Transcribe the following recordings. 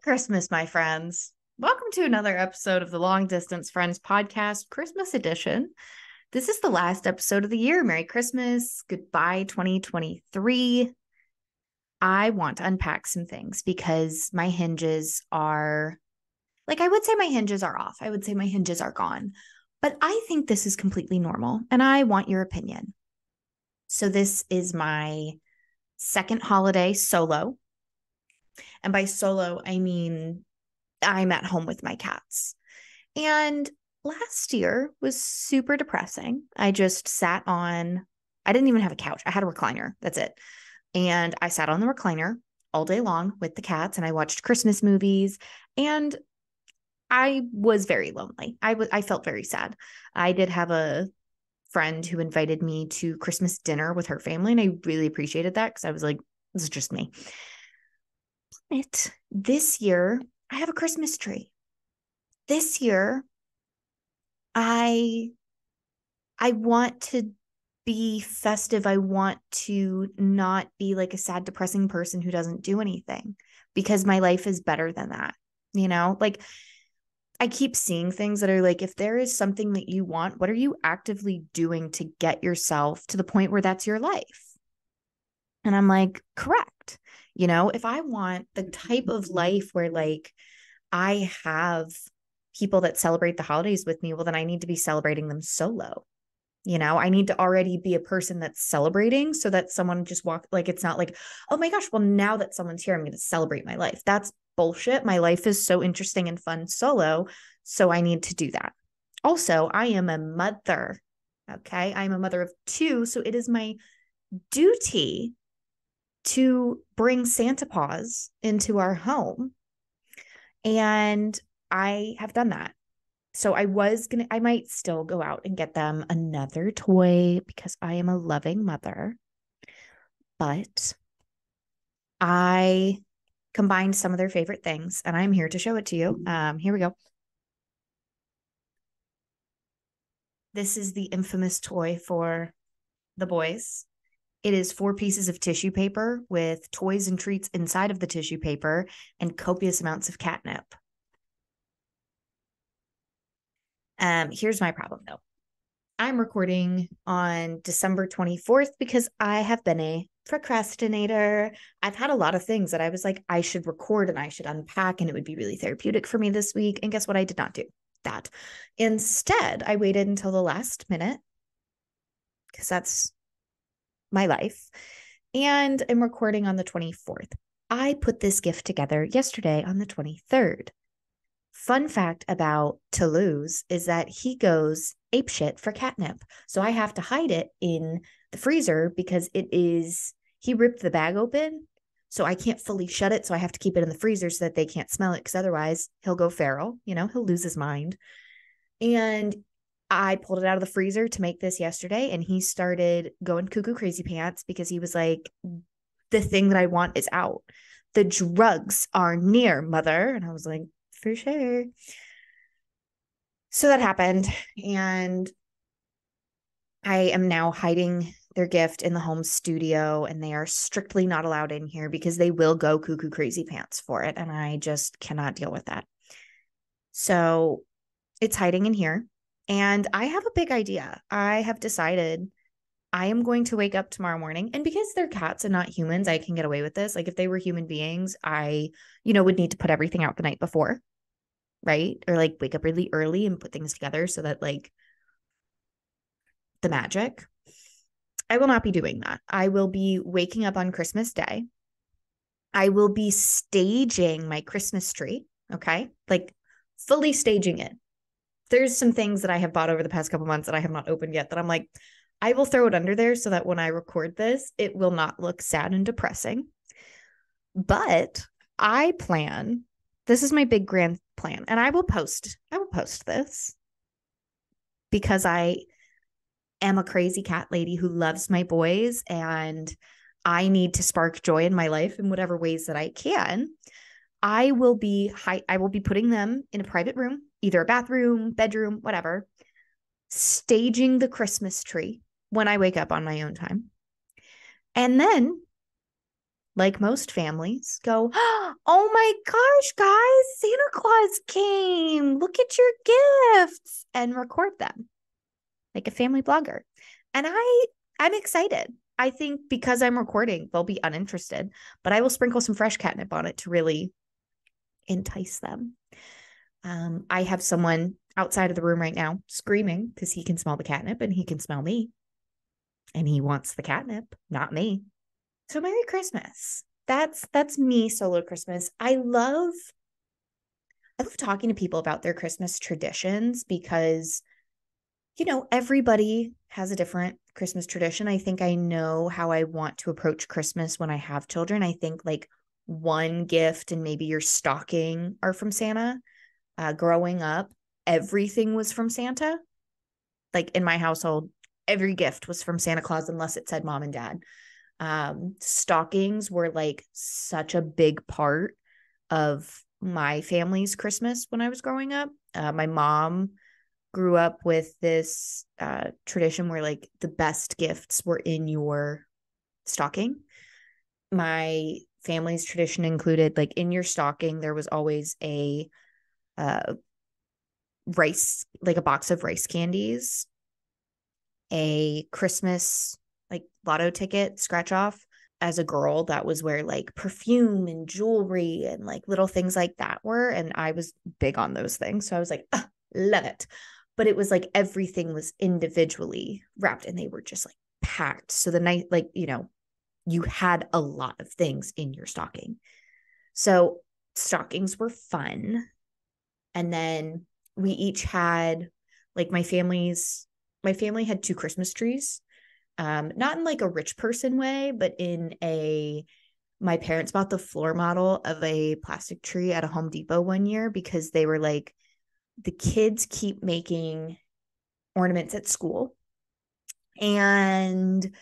Christmas, my friends. Welcome to another episode of the Long Distance Friends podcast, Christmas edition. This is the last episode of the year. Merry Christmas. Goodbye, 2023. I want to unpack some things because my hinges are, I would say my hinges are off. I would say my hinges are gone. But I think this is completely normal, and I want your opinion. So, this is my second holiday solo. And by solo, I mean I'm at home with my cats. And last year was super depressing. I didn't even have a couch. I had a recliner. That's it. And I sat on the recliner all day long with the cats and I watched Christmas movies and I was very lonely. I felt very sad. I did have a friend who invited me to Christmas dinner with her family and I really appreciated that because I was like, this is just me. But this year I have a Christmas tree. This year I want to be festive. I want to not be like a sad, depressing person who doesn't do anything because my life is better than that. Like I keep seeing things that are like, if there is something that you want, what are you actively doing to get yourself to the point where that's your life? And I'm like, correct. If I want the type of life where like I have people that celebrate the holidays with me, well, then I need to be celebrating them solo. I need to already be a person that's celebrating so that someone just like, it's not like, oh my gosh, well, now that someone's here, I'm going to celebrate my life. That's bullshit. My life is so interesting and fun solo. So I need to do that. Also, I am a mother. Okay. I'm a mother of two. So it is my duty to bring Santa Paws into our home. And I have done that. So I might still go out and get them another toy because I am a loving mother. But I combined some of their favorite things and I'm here to show it to you. Here we go. This is the infamous toy for the boys. It is 4 pieces of tissue paper with toys and treats inside of the tissue paper and copious amounts of catnip. Here's my problem though. I'm recording on December 24th because I have been a procrastinator. I've had a lot of things that I was like, I should record and I should unpack and it would be really therapeutic for me this week. And guess what? I did not do that. Instead, I waited until the last minute because that's my life. And I'm recording on the 24th. I put this gift together yesterday on the 23rd. Fun fact about Toulouse is that he goes apeshit for catnip. So I have to hide it in the freezer because he ripped the bag open. So I can't fully shut it. So I have to keep it in the freezer so that they can't smell it because otherwise he'll go feral. He'll lose his mind. And I pulled it out of the freezer to make this yesterday and he started going cuckoo crazy pants because he was like, the thing that I want is out. The drugs are near, mother. And I was like, for sure. So that happened. And I am now hiding their gift in the home studio and they are strictly not allowed in here because they will go cuckoo crazy pants for it. And I just cannot deal with that. So it's hiding in here. And I have a big idea. I have decided I am going to wake up tomorrow morning. And because they're cats and not humans, I can get away with this. Like if they were human beings, I, would need to put everything out the night before. Right? Or like wake up really early and put things together so that like the magic. I will not be doing that. I will be waking up on Christmas Day. I will be staging my Christmas tree. Okay. Like fully staging it. There's some things that I have bought over the past couple months that I have not opened yet that I'm like, I will throw it under there so that when I record this, it will not look sad and depressing. But this is my big grand plan and I will post this because I am a crazy cat lady who loves my boys and I need to spark joy in my life in whatever ways that I can. I will be putting them in a private room, either a bathroom, bedroom, whatever, staging the Christmas tree when I wake up on my own time. And then like most families, go, oh my gosh, guys, Santa Claus came. Look at your gifts and record them like a family blogger. And I'm excited. I think because I'm recording, they'll be uninterested, but I will sprinkle some fresh catnip on it to really entice them. I have someone outside of the room right now screaming because he can smell the catnip and he can smell me. And he wants the catnip, not me. So Merry Christmas. That's me solo Christmas. I love talking to people about their Christmas traditions because everybody has a different Christmas tradition. I think I know how I want to approach Christmas when I have children. I think like one gift and maybe your stocking are from Santa. Growing up, everything was from Santa. Like in my household, every gift was from Santa Claus unless it said mom and dad. Stockings were like such a big part of my family's Christmas when I was growing up. My mom grew up with this tradition where like the best gifts were in your stocking. My family's tradition included like in your stocking, there was always a rice, like a box of rice candies, a Christmas like lotto ticket scratch off. As a girl, that was where like perfume and jewelry and like little things like that were. And I was big on those things. So I was like, love it. But it was like everything was individually wrapped and they were just like packed. So the night, like, you had a lot of things in your stocking. So stockings were fun. And then we each had like my family had 2 Christmas trees. Not in like a rich person way, but my parents bought the floor model of a plastic tree at a Home Depot one year because they were like, the kids keep making ornaments at school and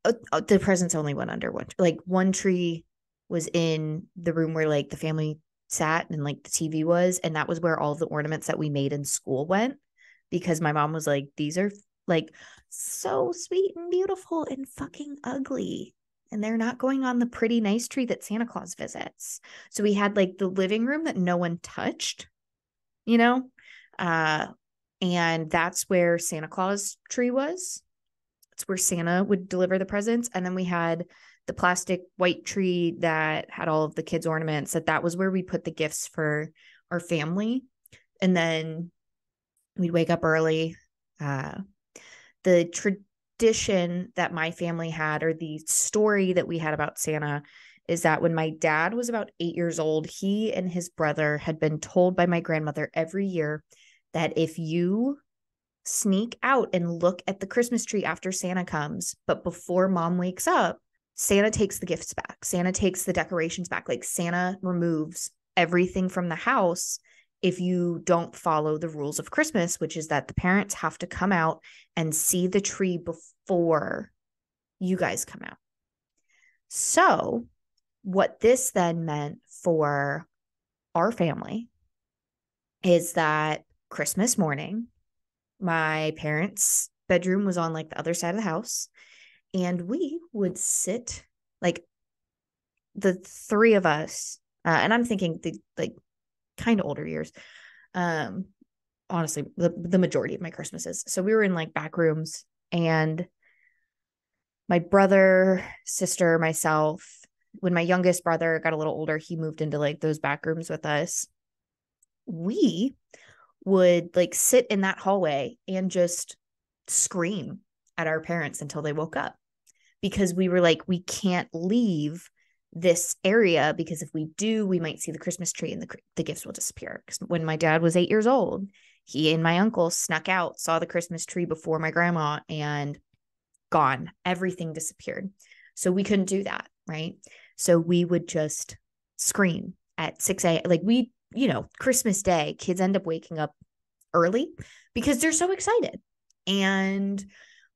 the presents only went under one tree was in the room where like the family sat and like the TV was, and that was where all the ornaments that we made in school went because my mom was like, these are like so sweet and beautiful and fucking ugly. And they're not going on the pretty nice tree that Santa Claus visits. So we had like the living room that no one touched, and that's where Santa Claus tree was. It's where Santa would deliver the presents. And then we had the plastic white tree that had all of the kids' ornaments. That was where we put the gifts for our family. And then we'd wake up early. The tradition that my family had, or the story that we had about Santa, is that when my dad was about 8 years old, he and his brother had been told by my grandmother every year that if you sneak out and look at the Christmas tree after Santa comes, but before mom wakes up, Santa takes the gifts back. Santa takes the decorations back. Like Santa removes everything from the house if you don't follow the rules of Christmas, which is that the parents have to come out and see the tree before you guys come out. So what this then meant for our family is that Christmas morning, my parents' bedroom was on like the other side of the house, and we would sit, like the 3 of us, and I'm thinking the like kind of older years, honestly, the majority of my Christmases. So we were in like back rooms, and my brother, sister, myself, when my youngest brother got a little older, he moved into like those back rooms with us. We would like sit in that hallway and just scream at our parents until they woke up, because we were like, we can't leave this area because if we do, we might see the Christmas tree and the gifts will disappear. Because when my dad was 8 years old, he and my uncle snuck out, saw the Christmas tree before my grandma, and gone. Everything disappeared. So we couldn't do that, right? So we would just scream at 6 a.m. Like Christmas Day, kids end up waking up early because they're so excited. And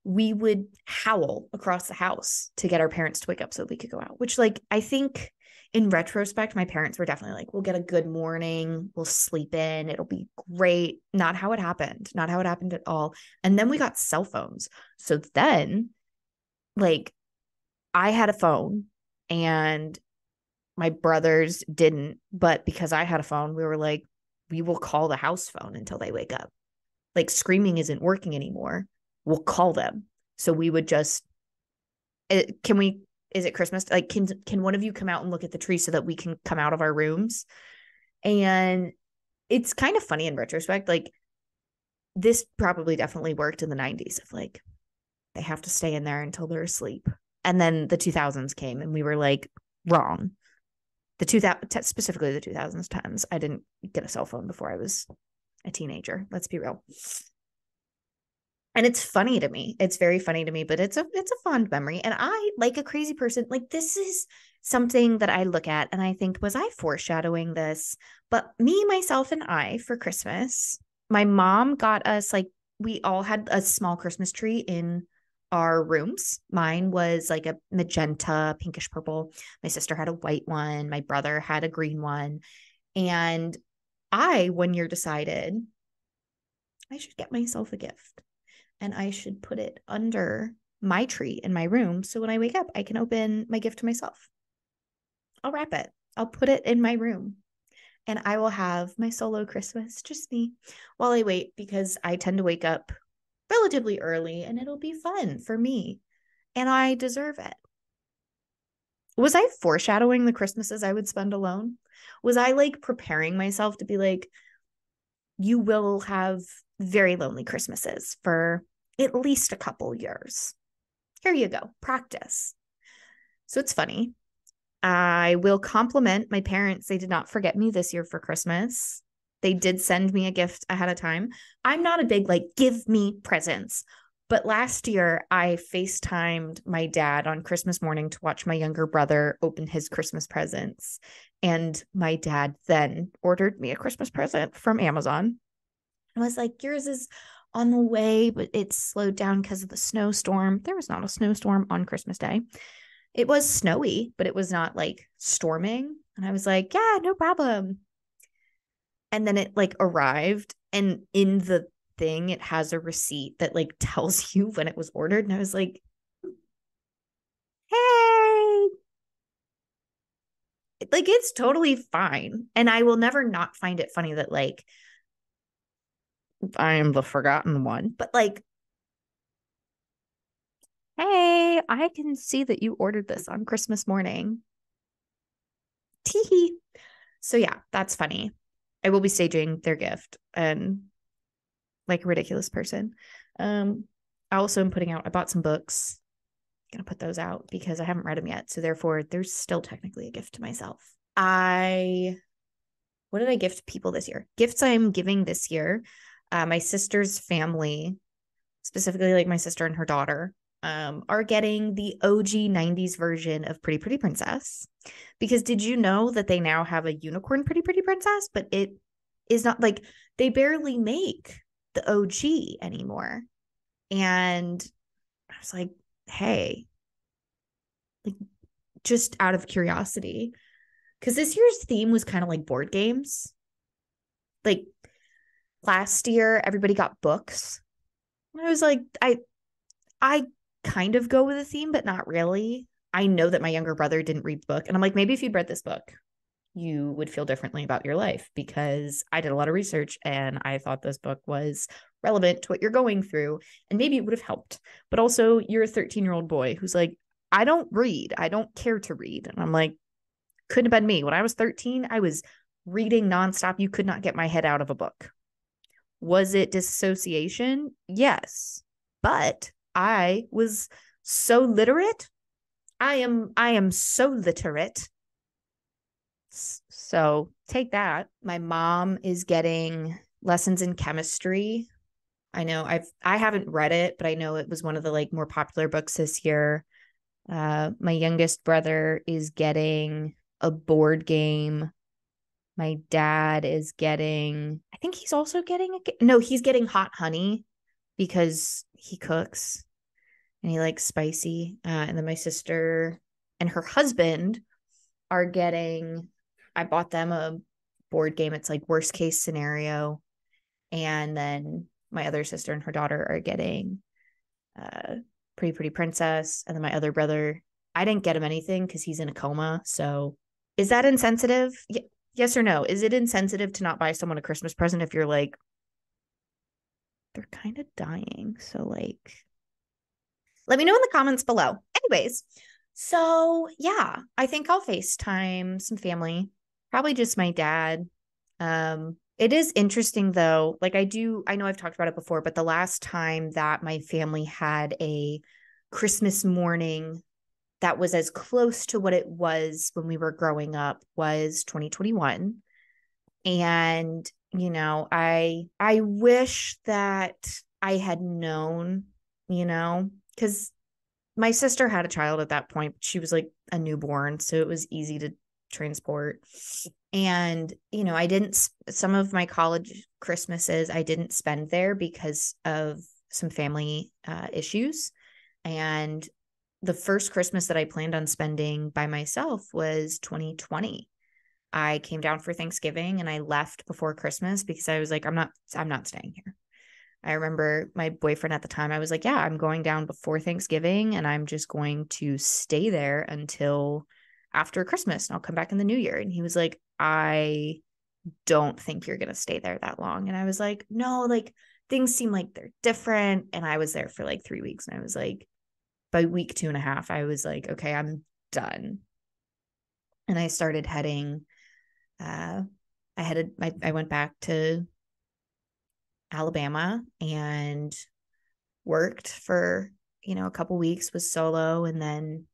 we would howl across the house to get our parents to wake up so we could go out, which like, I think in retrospect, my parents were definitely like, we'll get a good morning, we'll sleep in, it'll be great. Not how it happened at all. And then we got cell phones. So then like I had a phone and my brothers didn't. But because I had a phone, we were like, we will call the house phone until they wake up. Like, screaming isn't working anymore. We'll call them. So we would just, is it Christmas? Like, can one of you come out and look at the tree so that we can come out of our rooms? And it's kind of funny in retrospect. Like, this probably definitely worked in the 90s of like, they have to stay in there until they're asleep. And then the 2000s came and we were like, wrong. The 2000, specifically the 2000s, times. I didn't get a cell phone before I was a teenager. Let's be real. And it's funny to me. It's very funny to me, but it's a fond memory. And I, like a crazy person, like, this is something that I look at and I think, was I foreshadowing this? But me, myself, and I, for Christmas, my mom got us, like, we all had a small Christmas tree in our rooms. Mine was like a magenta, pinkish purple. My sister had a white one. My brother had a green one. And I, one year, decided I should get myself a gift and I should put it under my tree in my room. So when I wake up, I can open my gift to myself. I'll wrap it. I'll put it in my room and I will have my solo Christmas, just me, while I wait, because I tend to wake up relatively early and it'll be fun for me and I deserve it. Was I foreshadowing the Christmases I would spend alone? Was I like preparing myself to be like, you will have very lonely Christmases for at least a couple years. Here you go, practice. So it's funny. I will compliment my parents. They did not forget me this year for Christmas. They did send me a gift ahead of time. I'm not a big, like, give me presents. But last year, I FaceTimed my dad on Christmas morning to watch my younger brother open his Christmas presents. And my dad then ordered me a Christmas present from Amazon. I was like, yours is on the way, but it's slowed down because of the snowstorm. There was not a snowstorm on Christmas Day. It was snowy, but it was not like storming. And I was like, yeah, no problem. And then it like arrived, and in the thing, it has a receipt that like tells you when it was ordered. And I was like, hey, like, it's totally fine. And I will never not find it funny that like I am the forgotten one, but like, hey, I can see that you ordered this on Christmas morning. Teehee. So yeah, that's funny. I will be staging their gift and like a ridiculous person. I also am putting out, I bought some books. I'm gonna put those out because I haven't read them yet. So therefore, there's still technically a gift to myself. What did I gift people this year? Gifts I'm giving this year. My sister's family, specifically like my sister and her daughter, are getting the OG 90s version of Pretty Pretty Princess. Because did you know that they now have a unicorn Pretty Pretty Princess, but it is not like, they barely make the OG anymore. And I was like, hey, like, just out of curiosity, because this year's theme was kind of like board games. Like, last year, everybody got books. And I was like, I kind of go with a theme, but not really. I know that my younger brother didn't read the book. And I'm like, maybe if you'd read this book, you would feel differently about your life, because I did a lot of research and I thought this book was relevant to what you're going through and maybe it would have helped. But also, you're a 13-year-old boy who's like, I don't read. I don't care to read. And I'm like, couldn't have been me. When I was 13, I was reading nonstop. You could not get my head out of a book. Was it dissociation? Yes. But I was so literate. I am so literate. So take that. My mom is getting lessons in chemistry. I know I haven't read it, but I know it was one of the like more popular books this year. My youngest brother is getting a board game. My dad is getting, I think he's also getting no, he's getting hot honey because he cooks and he likes spicy. And then my sister and her husband are getting, I bought them a board game. It's like worst case scenario. And then my other sister and her daughter are getting Pretty Pretty Princess. And then my other brother, I didn't get him anything because he's in a coma. So is that insensitive? Yes or no? Is it insensitive to not buy someone a Christmas present if you're like, they're kind of dying? So like, let me know in the comments below. Anyways, so yeah, I think I'll FaceTime some family, probably just my dad. It is interesting though. Like I know I've talked about it before, but the last time that my family had a Christmas morning that was as close to what it was when we were growing up was 2021. And, I wish that I had known, because my sister had a child at that point. She was like a newborn, so it was easy to transport. And, some of my college Christmases, I didn't spend there because of some family issues. And the first Christmas that I planned on spending by myself was 2020. I came down for Thanksgiving and I left before Christmas because I was like, I'm not staying here. I remember my boyfriend at the time, I was like, yeah, I'm going down before Thanksgiving and I'm just going to stay there until after Christmas and I'll come back in the new year. And he was like, I don't think you're going to stay there that long. And I was like, no, like things seem like they're different. And I was there for like 3 weeks. And I was like, by week 2.5, I was like, okay, I'm done. And I started heading, I went back to Alabama and worked for, a couple weeks, was solo. And then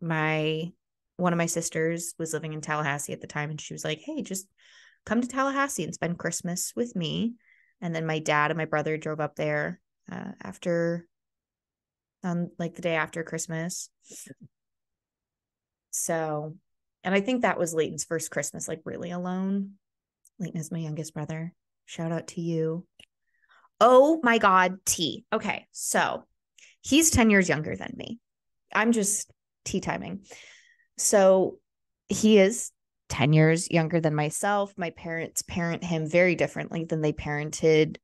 one of my sisters was living in Tallahassee at the time. And she was like, hey, just come to Tallahassee and spend Christmas with me. And then my dad and my brother drove up there on like the day after Christmas. So, and I think that was Leighton's first Christmas, like really alone. Leighton is my youngest brother. Shout out to you. Oh my God, T. Okay, so he's 10 years younger than me. I'm just tea timing. So he is 10 years younger than myself. My parents parent him very differently than they parented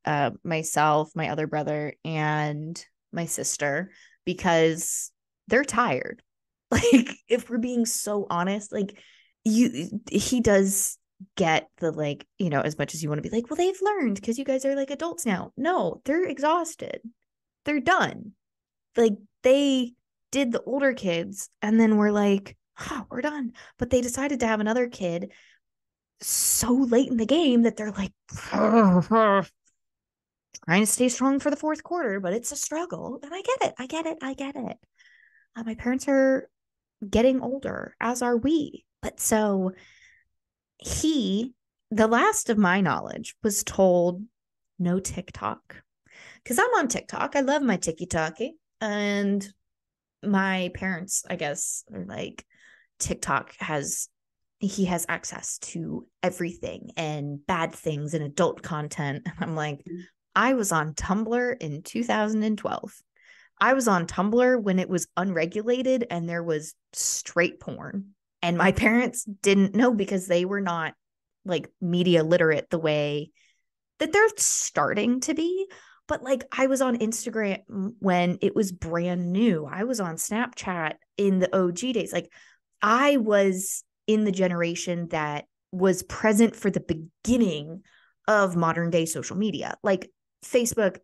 myself, my other brother, and my sister because they're tired. Like, if we're being so honest, like he does get the like, as much as you want to be like, well, they've learned because you guys are like adults now. No, they're exhausted. They're done. Like they did the older kids and then we're like, oh, we're done. But they decided to have another kid so late in the game that they're like trying to stay strong for the fourth quarter, but it's a struggle. And I get it. My parents are getting older, as are we. But so the last of my knowledge, was told no TikTok. Because I'm on TikTok. I love my tiki-taki. And my parents, I guess, are like, TikTok he has access to everything and bad things and adult content. And I'm like, I was on Tumblr in 2012. I was on Tumblr when it was unregulated and there was straight porn. And my parents didn't know because they were not like media literate the way that they're starting to be. But like I was on Instagram when it was brand new. I was on Snapchat in the OG days. Like I was in the generation that was present for the beginning of modern day social media, like Facebook,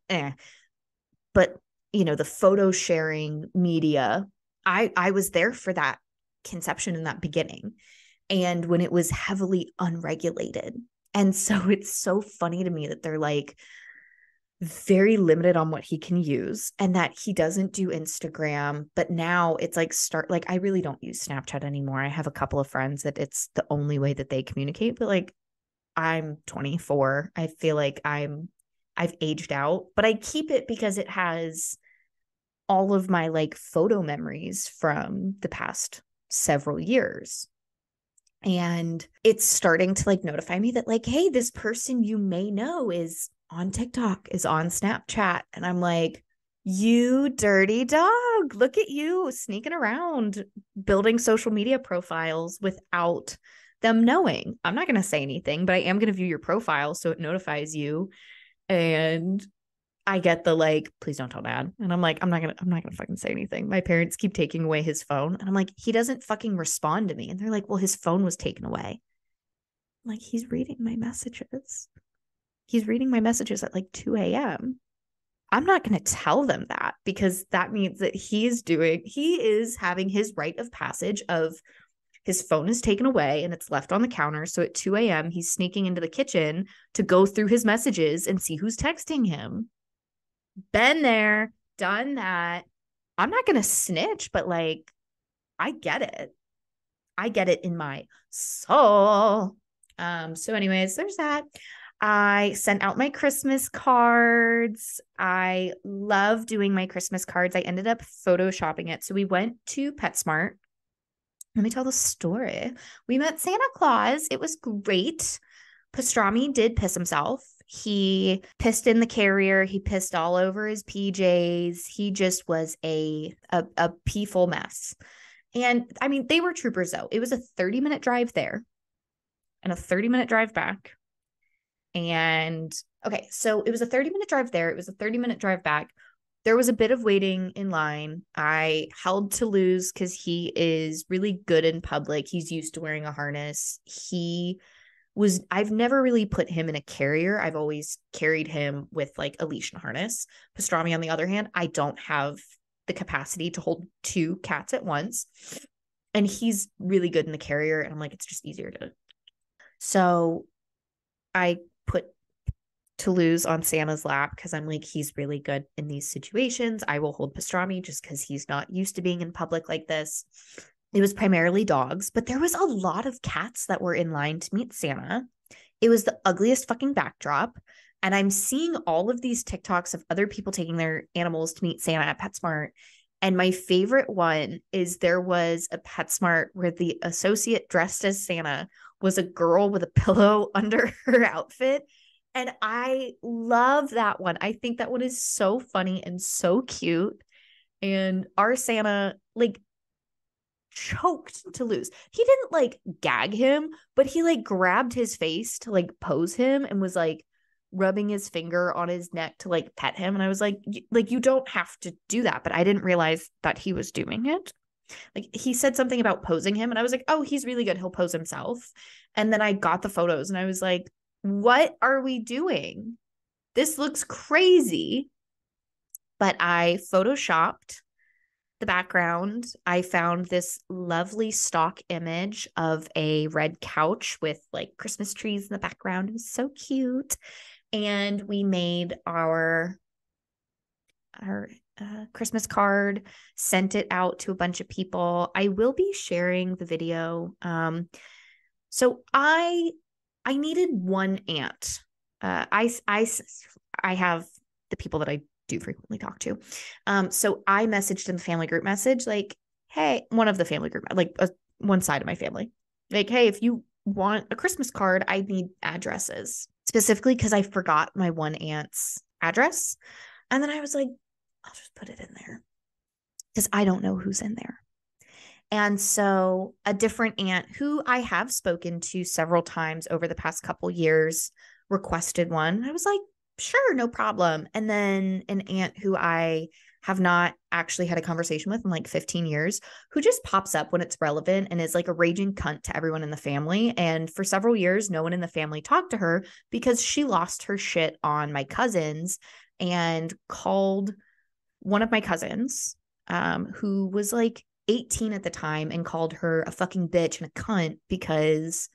but the photo sharing media. I was there for that conception in that beginning. And when it was heavily unregulated. And so it's so funny to me that they're like very limited on what he can use and that he doesn't do Instagram. But now it's like I really don't use Snapchat anymore. I have a couple of friends that it's the only way that they communicate, but like I'm 24. I feel like I've aged out, but I keep it because it has all of my like photo memories from the past several years. And it's starting to like notify me that like, hey, this person you may know is on TikTok, is on Snapchat. And I'm like, you dirty dog, look at you sneaking around building social media profiles without them knowing. I'm not going to say anything, but I am going to view your profile so it notifies you. And I get the like, please don't tell dad. And I'm like, I'm not gonna fucking say anything. My parents keep taking away his phone. And I'm like, he doesn't fucking respond to me. And they're like, well, his phone was taken away. I'm like, he's reading my messages. He's reading my messages at like 2 a.m. I'm not going to tell them that because that means that he is having his rite of passage of his phone is taken away and it's left on the counter. So at 2 a.m., he's sneaking into the kitchen to go through his messages and see who's texting him. Been there, done that. I'm not going to snitch, but like, I get it. I get it in my soul. So anyways, there's that. I sent out my Christmas cards. I love doing my Christmas cards. I ended up photoshopping it. So we went to PetSmart. Let me tell the story. We met Santa Claus. It was great. Pastrami did piss himself. He pissed in the carrier. He pissed all over his PJs. He just was a pee-full mess. And I mean, they were troopers though. It was a 30-minute drive there and a 30-minute drive back. And okay, so it was a 30-minute drive there. It was a 30-minute drive back. There was a bit of waiting in line. I held Toulouse because he is really good in public. He's used to wearing a harness. I've never really put him in a carrier. I've always carried him with like a leash and harness. Pastrami, on the other hand, I don't have the capacity to hold two cats at once. And he's really good in the carrier. And I'm like, it's just easier to. So I put Toulouse on Santa's lap because I'm like, he's really good in these situations. I will hold Pastrami just because he's not used to being in public like this. It was primarily dogs, but there was a lot of cats that were in line to meet Santa. It was the ugliest fucking backdrop. And I'm seeing all of these TikToks of other people taking their animals to meet Santa at PetSmart. And my favorite one is there was a PetSmart where the associate dressed as Santa was a girl with a pillow under her outfit. And I love that one. I think that one is so funny and so cute. And our Santa, like, choked Toulouse. He didn't like gag him, but he like grabbed his face to like pose him and was like rubbing his finger on his neck to like pet him. And I was like, you don't have to do that. But I didn't realize that he was doing it. Like he said something about posing him and I was like, oh, he's really good. He'll pose himself. And then I got the photos and I was like, what are we doing? This looks crazy. But I photoshopped the background. I found this lovely stock image of a red couch with like Christmas trees in the background. It was so cute. And we made our Christmas card, sent it out to a bunch of people. I will be sharing the video. So I needed one aunt. I have the people that I do frequently talk to. So I messaged in the family group message, like, hey, one of the family group, like one side of my family, like, hey, if you want a Christmas card, I need addresses, specifically because I forgot my one aunt's address. And then I was like, I'll just put it in there because I don't know who's in there. And so a different aunt who I have spoken to several times over the past couple years requested one. I was like, sure, no problem. And then an aunt who I have not actually had a conversation with in like 15 years, who just pops up when it's relevant and is like a raging cunt to everyone in the family. And for several years, no one in the family talked to her because she lost her shit on my cousins and called one of my cousins, who was like 18 at the time, and called her a fucking bitch and a cunt because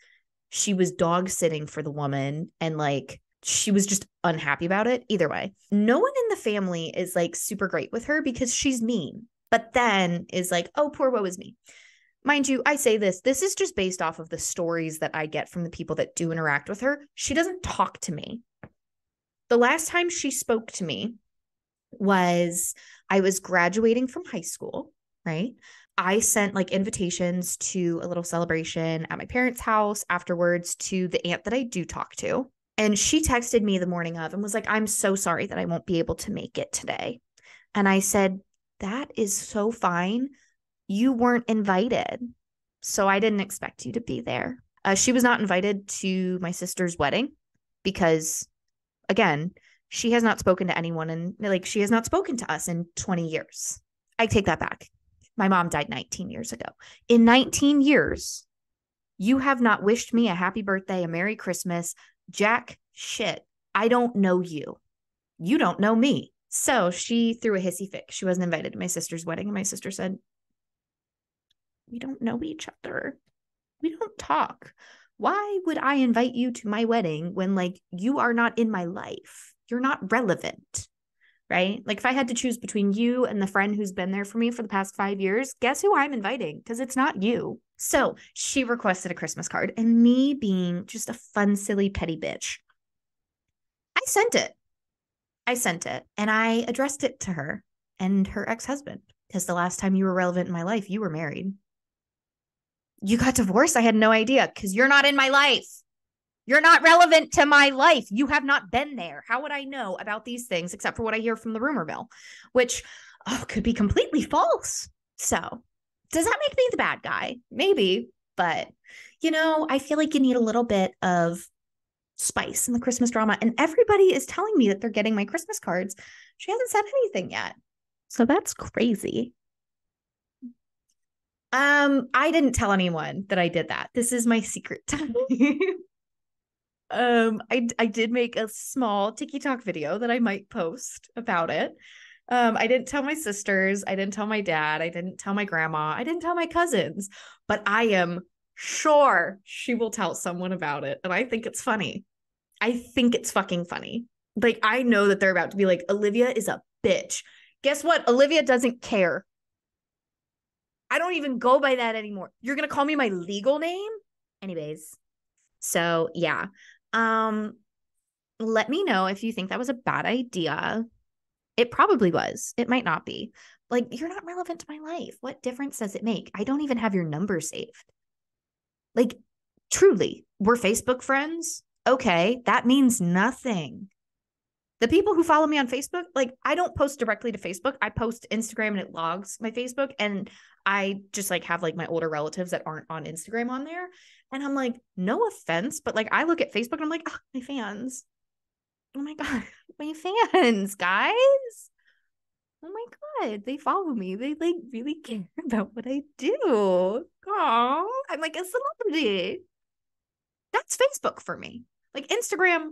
she was dog sitting for the woman and like she was just unhappy about it. Either way, no one in the family is like super great with her because she's mean, but then is like, oh, poor woe is me. Mind you, I say this is just based off of the stories that I get from the people that do interact with her. She doesn't talk to me. The last time she spoke to me was I was graduating from high school, right? I sent like invitations to a little celebration at my parents' house afterwards to the aunt that I do talk to. And she texted me the morning of and was like, I'm so sorry that I won't be able to make it today. And I said, that is so fine. You weren't invited. So I didn't expect you to be there. She was not invited to my sister's wedding because, again, She has not spoken to anyone, and like she has not spoken to us in 20 years. I take that back. My mom died 19 years ago. In 19 years, you have not wished me a happy birthday, a Merry Christmas, jack shit. I don't know you. You don't know me. So she threw a hissy fit. She wasn't invited to my sister's wedding. And my sister said, we don't know each other. We don't talk. Why would I invite you to my wedding when like you are not in my life? You're not relevant, right? Like if I had to choose between you and the friend who's been there for me for the past 5 years, guess who I'm inviting? Because it's not you. So she requested a Christmas card, and me being just a fun, silly, petty bitch, I sent it. And I addressed it to her and her ex-husband, because the last time you were relevant in my life, you were married. You got divorced. I had no idea because you're not in my life. You're not relevant to my life. You have not been there. How would I know about these things except for what I hear from the rumor mill, which could be completely false. So does that make me the bad guy? Maybe, but I feel like you need a little bit of spice in the Christmas drama. And everybody is telling me that they're getting my Christmas cards. She hasn't said anything yet. So that's crazy. I didn't tell anyone that I did that. This is my secret time. I did make a small TikTok video that I might post about it. I didn't tell my sisters, I didn't tell my dad, I didn't tell my grandma, I didn't tell my cousins, but I am sure she will tell someone about it. And I think it's funny. I think it's fucking funny. Like, I know that they're about to be like, Olivia is a bitch. Guess what? Olivia doesn't care. I don't even go by that anymore. You're going to call me my legal name? Anyways. So, yeah. Let me know if you think that was a bad idea. It probably was. It might not be. Like, you're not relevant to my life. What difference does it make? I don't even have your number saved. Like, truly, we're Facebook friends. Okay, that means nothing. The people who follow me on Facebook, like, I don't post directly to Facebook. I post Instagram and it logs my Facebook. And I just like have like my older relatives that aren't on Instagram on there. And I'm like, no offense, but like I look at Facebook and I'm like, oh, my fans. Oh my God, my fans, guys. Oh my God, they follow me. They like really care about what I do. Oh, I'm like a celebrity. That's Facebook for me. Like Instagram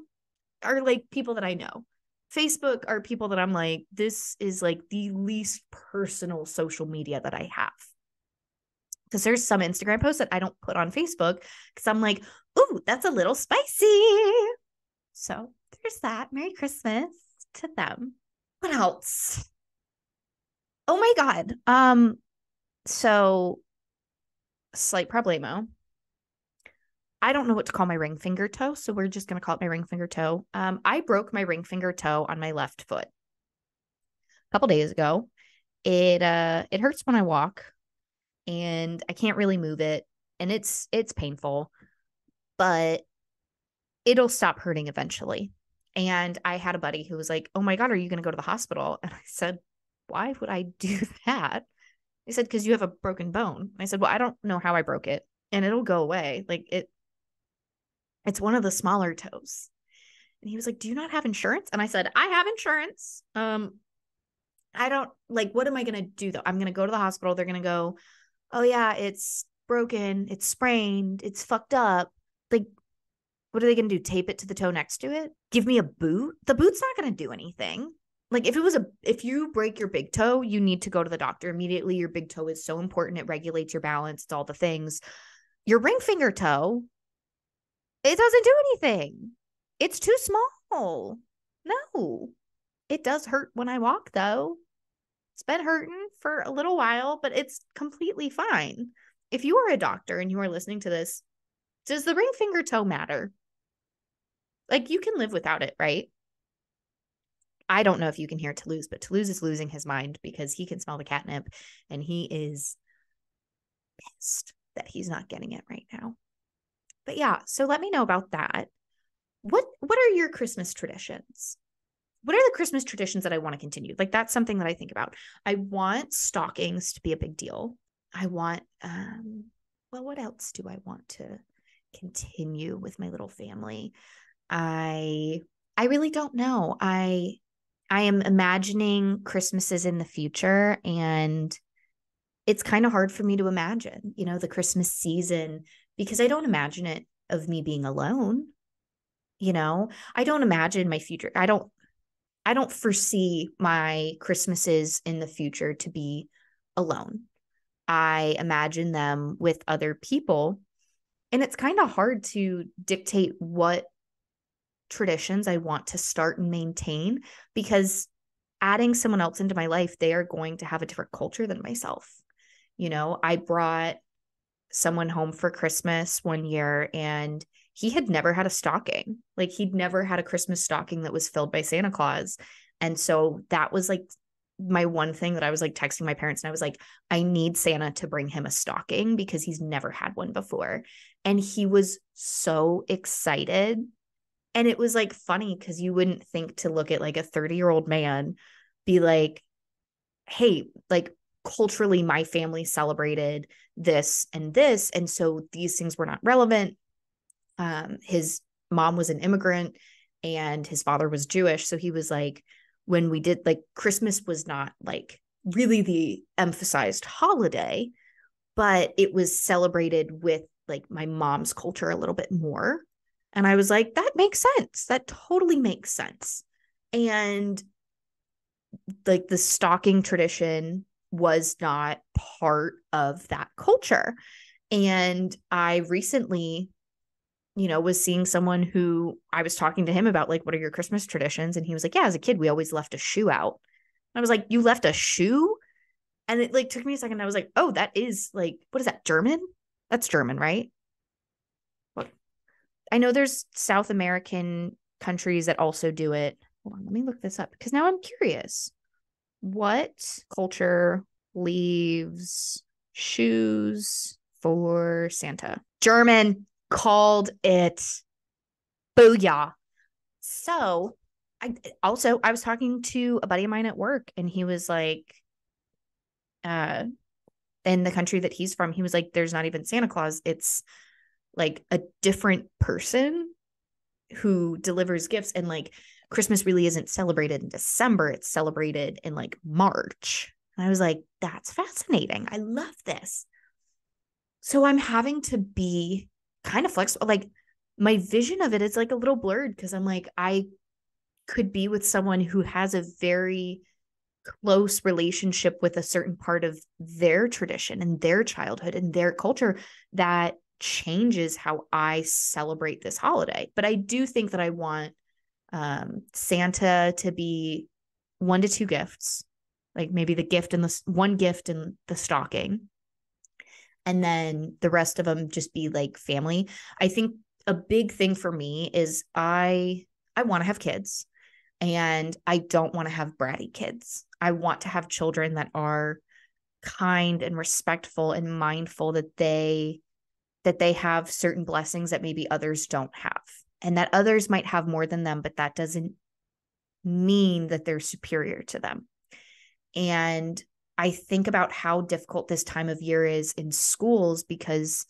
are like people that I know. Facebook are people that I'm like, this is like the least personal social media that I have. Because there's some Instagram posts that I don't put on Facebook because I'm like, ooh, that's a little spicy. So there's that. Merry Christmas to them. What else? Oh my God. So slight problemo. I don't know what to call my ring finger toe, so we're just gonna call it my ring finger toe. I broke my ring finger toe on my left foot a couple days ago. It hurts when I walk, and I can't really move it, and it's painful, but it'll stop hurting eventually. And I had a buddy who was like, "Oh my God, are you gonna go to the hospital?" And I said, "Why would I do that?" He said, "Because you have a broken bone." I said, "Well, I don't know how I broke it, and it'll go away. Like it's one of the smaller toes." And he was like, "Do you not have insurance?" And I said, "I have insurance. I don't like, what am I going to do though? I'm going to go to the hospital. They're going to go, oh yeah, it's broken. It's sprained. It's fucked up. Like, what are they going to do? Tape it to the toe next to it? Give me a boot? The boot's not going to do anything. Like if you break your big toe, you need to go to the doctor immediately. Your big toe is so important. It regulates your balance. It's all the things. Your ring finger toe, it doesn't do anything. It's too small. No, it does hurt when I walk though. It's been hurting for a little while, but it's completely fine. If you are a doctor and you are listening to this, does the ring finger toe matter? Like, you can live without it, right? I don't know if you can hear Toulouse, but Toulouse is losing his mind because he can smell the catnip and he is pissed that he's not getting it right now. But yeah, so let me know about that. What are your Christmas traditions? What are the Christmas traditions that I want to continue? Like, that's something that I think about. I want stockings to be a big deal. I want, well, what else do I want to continue with my little family? I I really don't know. I am imagining Christmases in the future, and it's kind of hard for me to imagine, the Christmas season, because I don't imagine it of me being alone. I don't imagine my future. I don't foresee my Christmases in the future to be alone. I imagine them with other people. And it's kind of hard to dictate what traditions I want to start and maintain, because adding someone else into my life, they are going to have a different culture than myself. I brought someone home for Christmas one year, and he had never had a stocking. Like, he'd never had a Christmas stocking that was filled by Santa Claus. And so that was like my one thing that I was like texting my parents, and I was like, I need Santa to bring him a stocking because he's never had one before. And he was so excited. And it was like funny because you wouldn't think to look at like a 30-year-old man be like, hey, like, culturally, my family celebrated this and this. And so these things were not relevant. His mom was an immigrant and his father was Jewish. So he was like, when we did, like, Christmas was not like really the emphasized holiday, but it was celebrated with like my mom's culture a little bit more. And I was like, that makes sense. That totally makes sense. And like the stocking tradition was not part of that culture. And I recently, was seeing someone who I was talking to him about, like, what are your Christmas traditions? And he was like, yeah, as a kid, we always left a shoe out. And I was like, you left a shoe? And it like took me a second. I was like, oh, that is like, what is that? German? That's German, right? What? I know there's South American countries that also do it. Hold on, let me look this up because now I'm curious. What culture leaves shoes for Santa? German. Called it. Booyah. So I was talking to a buddy of mine at work, and he was like, in the country that he's from, he was like, there's not even Santa Claus. It's like a different person who delivers gifts. And like, Christmas really isn't celebrated in December. It's celebrated in like March. And I was like, that's fascinating. I love this. So I'm having to be kind of flexible. Like, my vision of it is like a little blurred because I'm like, I could be with someone who has a very close relationship with a certain part of their tradition and their childhood and their culture that changes how I celebrate this holiday. But I do think that I want Santa to be 1 to 2 gifts, like maybe the gift and the one gift and the stocking, and then the rest of them just be like family. I think a big thing for me is I want to have kids, and I don't want to have bratty kids. I want to have children that are kind and respectful and mindful that they have certain blessings that maybe others don't have, and that others might have more than them, but that doesn't mean that they're superior to them. And I think about how difficult this time of year is in schools because,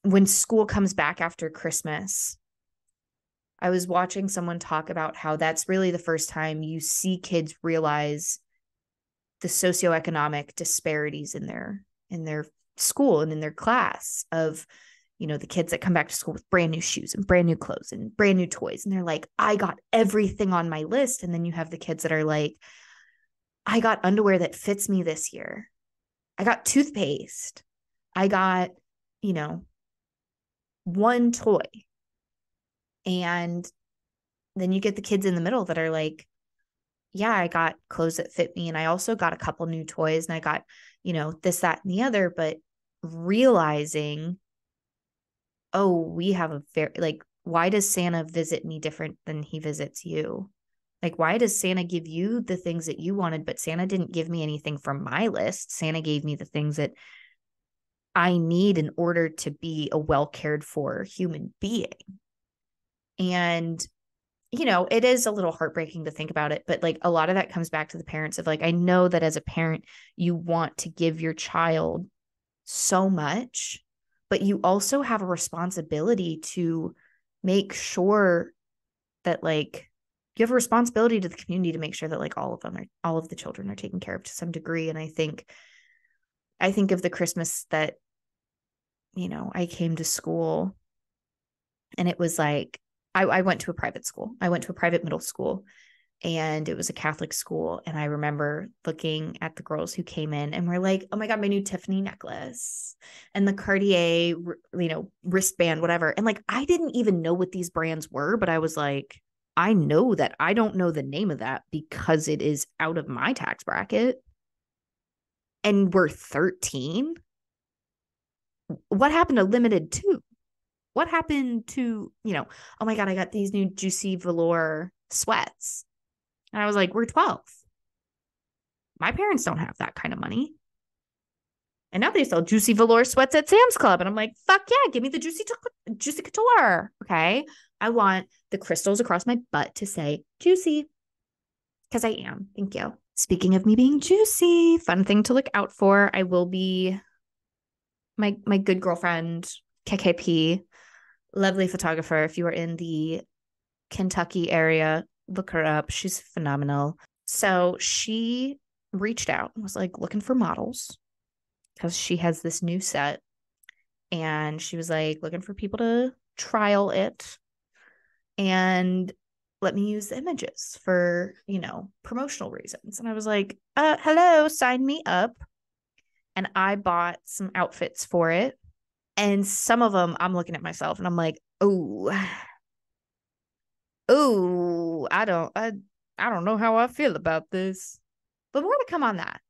when school comes back after Christmas, I was watching someone talk about how that's really the first time you see kids realize the socioeconomic disparities in their school and in their class of, the kids that come back to school with brand new shoes and brand new clothes and brand new toys. And they're like, I got everything on my list. And then you have the kids that are like, I got underwear that fits me this year. I got toothpaste. I got, one toy. And then you get the kids in the middle that are like, yeah, I got clothes that fit me. And I also got a couple new toys, and I got, this, that, and the other. But realizing, oh, we have a very, like, why does Santa visit me different than he visits you? Like, why does Santa give you the things that you wanted, but Santa didn't give me anything from my list? Santa gave me the things that I need in order to be a well cared for human being. And, it is a little heartbreaking to think about it, but like a lot of that comes back to the parents of like, I know that as a parent, you want to give your child so much, but you also have a responsibility to make sure that like you have a responsibility to the community to make sure that like all of the children are taken care of to some degree. And I think of the Christmas that, I came to school, and it was like, I went to a private school. I went to a private middle school, and it was a Catholic school. And I remember looking at the girls who came in and were like, oh my God, my new Tiffany necklace and the Cartier, wristband, whatever. And like, I didn't even know what these brands were, but I was like, I know that I don't know the name of that because it is out of my tax bracket. And we're 13. What happened to limited too? What happened to, oh my God, I got these new Juicy Velour sweats. And I was like, we're 12. My parents don't have that kind of money. And now they sell Juicy Velour sweats at Sam's Club. And I'm like, fuck yeah, give me the Juicy Couture. Okay. I want the crystals across my butt to say juicy. Because I am. Thank you. Speaking of me being juicy, fun thing to look out for. I will be my good girlfriend, KKP, lovely photographer. If you are in the Kentucky area, look her up. She's phenomenal. So she reached out and was like looking for models because she has this new set. And she was like looking for people to trial it and let me use the images for, promotional reasons. And I was like, hello, sign me up. And I bought some outfits for it. And some of them I'm looking at myself and I'm like, oh, I don't know how I feel about this. But more to come on that.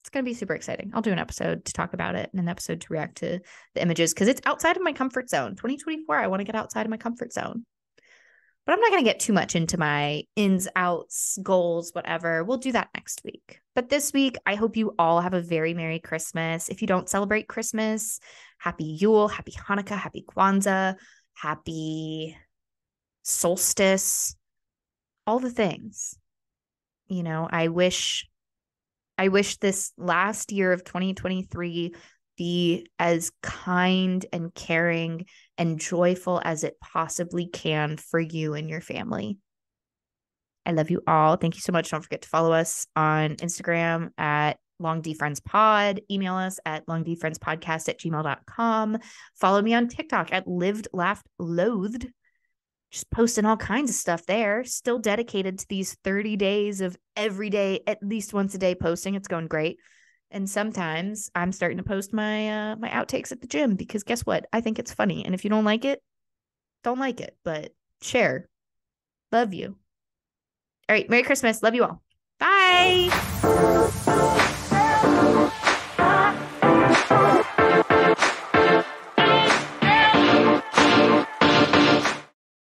It's going to be super exciting. I'll do an episode to talk about it and an episode to react to the images because it's outside of my comfort zone. 2024, I want to get outside of my comfort zone. But I'm not going to get too much into my ins, outs, goals, whatever. We'll do that next week. But this week, I hope you all have a very Merry Christmas. If you don't celebrate Christmas, Happy Yule, Happy Hanukkah, Happy Kwanzaa, Happy Solstice, all the things. I wish this last year of 2023 be as kind and caring and joyful as it possibly can for you and your family. I love you all. Thank you so much. Don't forget to follow us on Instagram at LongDFriendsPod. Email us at longdfriendspodcast@gmail.com. Follow me on TikTok at Lived, Laughed, Loathed. Just posting all kinds of stuff there. Still dedicated to these 30 days of every day, at least once a day posting. It's going great. And sometimes I'm starting to post my my outtakes at the gym because guess what? I think it's funny. And if you don't like it, don't like it. But share. Love you. All right. Merry Christmas. Love you all. Bye.